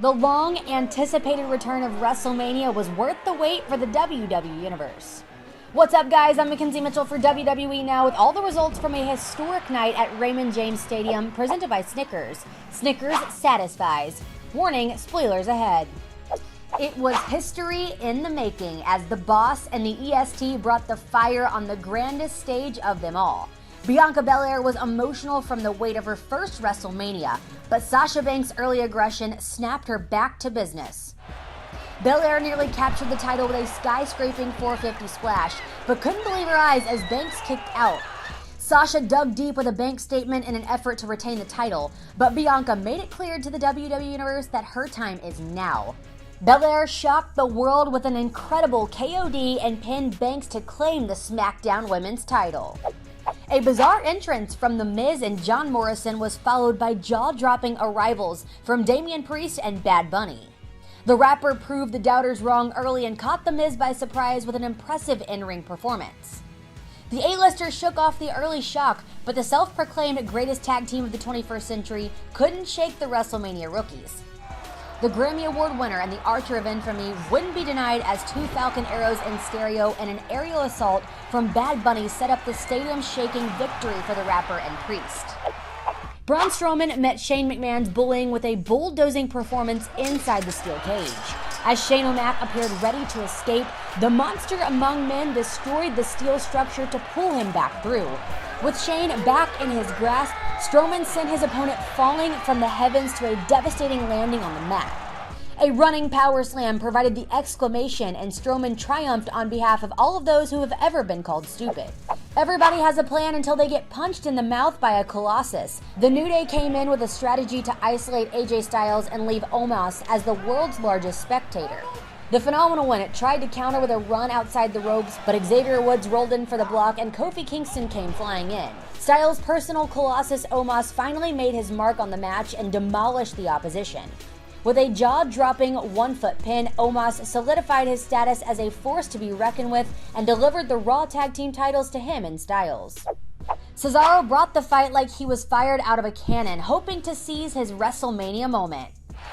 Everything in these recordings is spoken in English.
The long-anticipated return of WrestleMania was worth the wait for the WWE Universe. What's up, guys? I'm Mackenzie Mitchell for WWE Now with all the results from a historic night at Raymond James Stadium presented by Snickers. Snickers satisfies. Warning, spoilers ahead. It was history in the making as the Boss and the EST brought the fire on the grandest stage of them all. Bianca Belair was emotional from the weight of her first WrestleMania, but Sasha Banks' early aggression snapped her back to business. Belair nearly captured the title with a skyscraping 450 splash, but couldn't believe her eyes as Banks kicked out. Sasha dug deep with a Banks statement in an effort to retain the title, but Bianca made it clear to the WWE Universe that her time is now. Belair shocked the world with an incredible KOD and pinned Banks to claim the SmackDown Women's title. A bizarre entrance from The Miz and John Morrison was followed by jaw-dropping arrivals from Damian Priest and Bad Bunny. The rapper proved the doubters wrong early and caught The Miz by surprise with an impressive in-ring performance. The A-listers shook off the early shock, but the self-proclaimed greatest tag team of the 21st century couldn't shake the WrestleMania rookies. The Grammy Award winner and the Archer of Infamy wouldn't be denied as two Falcon arrows in stereo and an aerial assault from Bad Bunny set up the stadium-shaking victory for the rapper and Priest. Braun Strowman met Shane McMahon's bullying with a bulldozing performance inside the steel cage. As Shane O'Mac appeared ready to escape, the monster among men destroyed the steel structure to pull him back through. With Shane back in his grasp, Strowman sent his opponent falling from the heavens to a devastating landing on the mat. A running power slam provided the exclamation, and Strowman triumphed on behalf of all of those who have ever been called stupid. Everybody has a plan until they get punched in the mouth by a Colossus. The New Day came in with a strategy to isolate AJ Styles and leave Omos as the world's largest spectator. The Phenomenal One tried to counter with a run outside the ropes, but Xavier Woods rolled in for the block and Kofi Kingston came flying in. Styles' personal Colossus Omos finally made his mark on the match and demolished the opposition. With a jaw-dropping one-foot pin, Omos solidified his status as a force to be reckoned with and delivered the Raw Tag Team titles to him and Styles. Cesaro brought the fight like he was fired out of a cannon, hoping to seize his WrestleMania moment.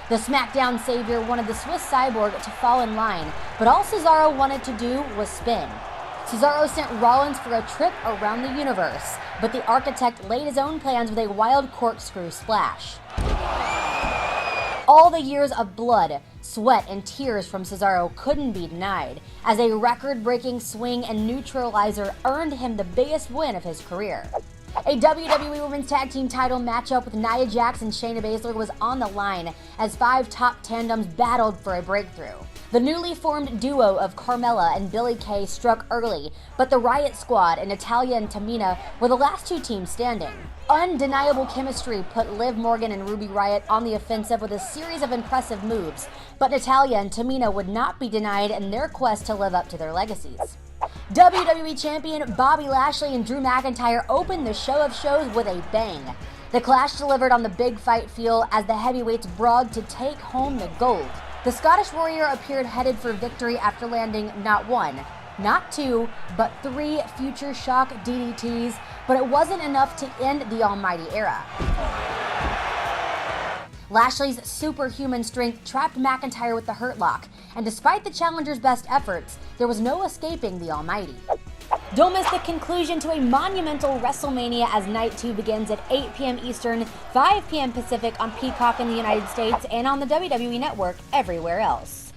The SmackDown savior wanted the Swiss Cyborg to fall in line, but all Cesaro wanted to do was spin. Cesaro sent Rollins for a trip around the universe, but the architect laid his own plans with a wild corkscrew splash. All the years of blood, sweat, and tears from Cesaro couldn't be denied, as a record-breaking swing and neutralizer earned him the biggest win of his career. A WWE Women's Tag Team title matchup with Nia Jax and Shayna Baszler was on the line as five top tandems battled for a breakthrough. The newly formed duo of Carmella and Billie Kay struck early, but the Riot Squad and Natalya and Tamina were the last two teams standing. Undeniable chemistry put Liv Morgan and Ruby Riott on the offensive with a series of impressive moves, but Natalya and Tamina would not be denied in their quest to live up to their legacies. WWE Champion Bobby Lashley and Drew McIntyre opened the show of shows with a bang. The Clash delivered on the big fight feel as the heavyweights brawled to take home the gold. The Scottish Warrior appeared headed for victory after landing not one, not two, but three Future Shock DDTs, but it wasn't enough to end the Almighty era. Lashley's superhuman strength trapped McIntyre with the Hurt Lock, and despite the challenger's best efforts, there was no escaping the Almighty. Don't miss the conclusion to a monumental WrestleMania as Night 2 begins at 8 p.m. Eastern, 5 p.m. Pacific on Peacock in the United States and on the WWE Network everywhere else.